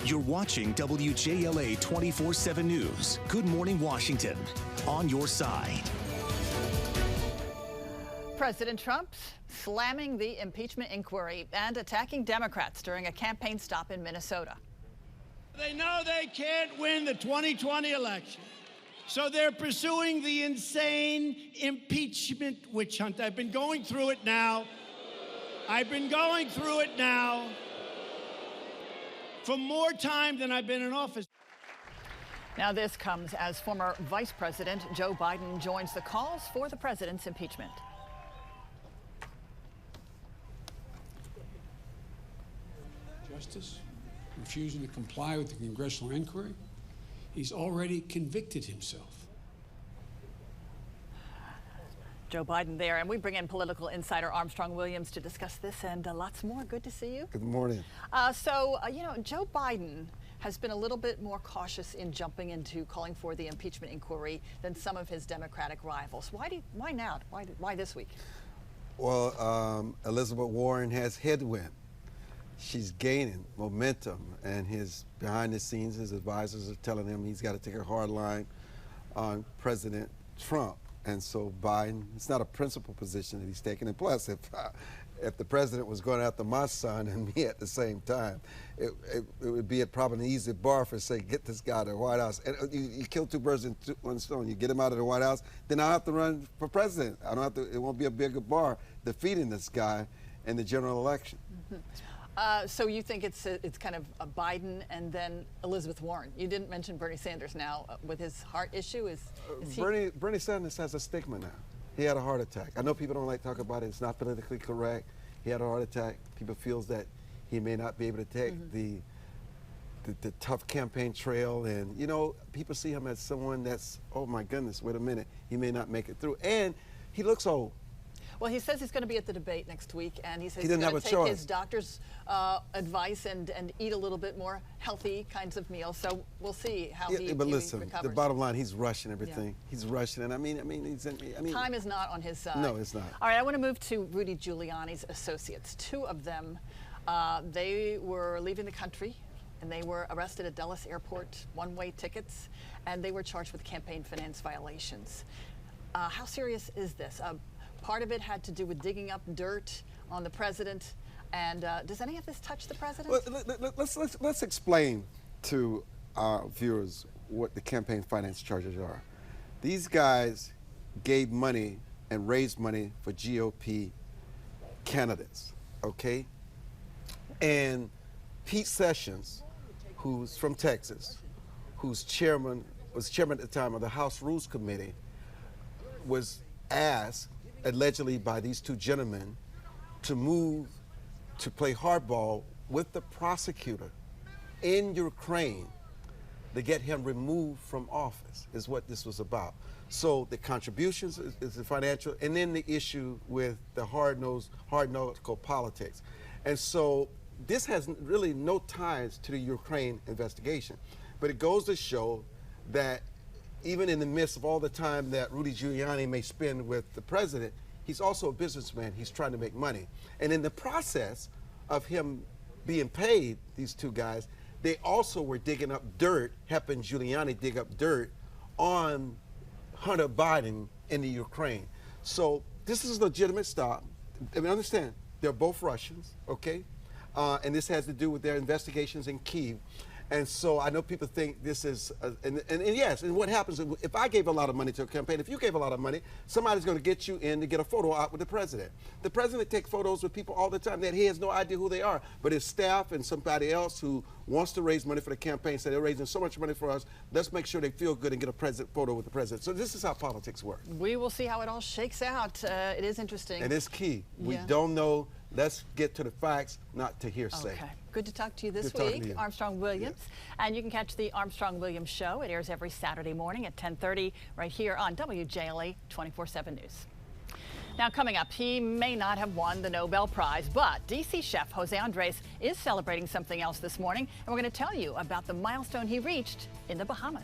You're watching WJLA 24/7 News. Good Morning Washington. On your side. President Trump slamming the impeachment inquiry and attacking Democrats during a campaign stop in Minnesota. They know they can't win the 2020 election, so they're pursuing the insane impeachment witch hunt. I've been going through it now for more time than I've been in office. Now this comes as former Vice President Joe Biden joins the calls for the president's impeachment. Justice, refusing to comply with the congressional inquiry, he's already convicted himself. Joe Biden there, and we bring in political insider Armstrong Williams to discuss this and lots more. Good to see you. Good morning. Joe Biden has been a little bit more cautious in jumping into calling for the impeachment inquiry than some of his Democratic rivals. Why now? Why this week? Well, Elizabeth Warren has headwind. She's gaining momentum, and behind the scenes, his advisors are telling him he's got to take a hard line on President Trump. And so Biden, it's not a principled position that he's taking. And plus, if the president was going after my son and me at the same time, it would be probably an easy bar for, say, get this guy to the White House. And you kill two birds with one stone. You get him out of the White House, then I'll have to run for president. It won't be a bigger bar defeating this guy in the general election. Mm-hmm. So you think it's kind of a Biden and then Elizabeth Warren. You didn't mention Bernie Sanders now with his heart issue. Bernie Sanders has a stigma now. He had a heart attack. I know people don't like to talk about it. It's not politically correct. He had a heart attack. People feels that he may not be able to take the tough campaign trail. And, people see him as someone that's, oh, my goodness, wait a minute. He may not make it through. And he looks old. Well, he says he's going to be at the debate next week, and he says he's going to take his doctor's advice and eat a little bit more healthy kinds of meals. So we'll see how he But listen, recovers. the bottom line, he's rushing everything. Yeah. He's rushing, and I mean, time is not on his side. No, it's not. All right, I want to move to Rudy Giuliani's associates. Two of them, they were leaving the country, and they were arrested at Dulles Airport, one-way tickets, and they were charged with campaign finance violations. How serious is this? Part of it had to do with digging up dirt on the president. And does any of this touch the president? Well, let's explain to our viewers what the campaign finance charges are. These guys gave money and raised money for GOP candidates, okay? And Pete Sessions, who's from Texas, was chairman at the time of the House Rules Committee, was asked allegedly by these two gentlemen to move to play hardball with the prosecutor in Ukraine to get him removed from office is what this was about. So the contributions is the financial, and then the issue with the hard-nosed politics. And so this has really no ties to the Ukraine investigation, but it goes to show that even in the midst of all the time that Rudy Giuliani may spend with the president, he's also a businessman. He's trying to make money. And in the process of him being paid, these two guys, they also were digging up dirt, helping Giuliani dig up dirt on Hunter Biden in the Ukraine. So this is a legitimate stop. I mean, understand, they're both Russians, okay? And this has to do with their investigations in Kyiv. And so I know people think this is, and yes, and what happens if I gave a lot of money to a campaign, if you gave a lot of money, somebody's going to get you in to get a photo out with the president. The president takes photos with people all the time that he has no idea who they are, but his staff and somebody else who wants to raise money for the campaign say they're raising so much money for us, let's make sure they feel good and get a photo with the president. So this is how politics work. We will see how it all shakes out. It is interesting. And it's key. We don't know. Let's get to the facts, not to hearsay. Okay. Good to talk to you this week, Armstrong Williams. Yes. And you can catch the Armstrong Williams Show. It airs every Saturday morning at 10:30 right here on WJLA 24/7 News. Now coming up, he may not have won the Nobel Prize, but DC chef Jose Andres is celebrating something else this morning, and we're going to tell you about the milestone he reached in the Bahamas.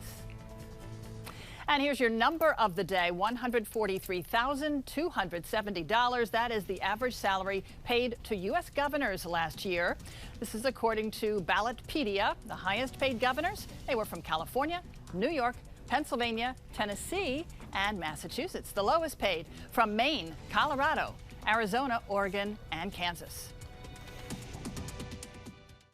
And here's your number of the day, $143,270. That is the average salary paid to U.S. governors last year. This is according to Ballotpedia. The highest paid governors, they were from California, New York, Pennsylvania, Tennessee, and Massachusetts. The lowest paid from Maine, Colorado, Arizona, Oregon, and Kansas.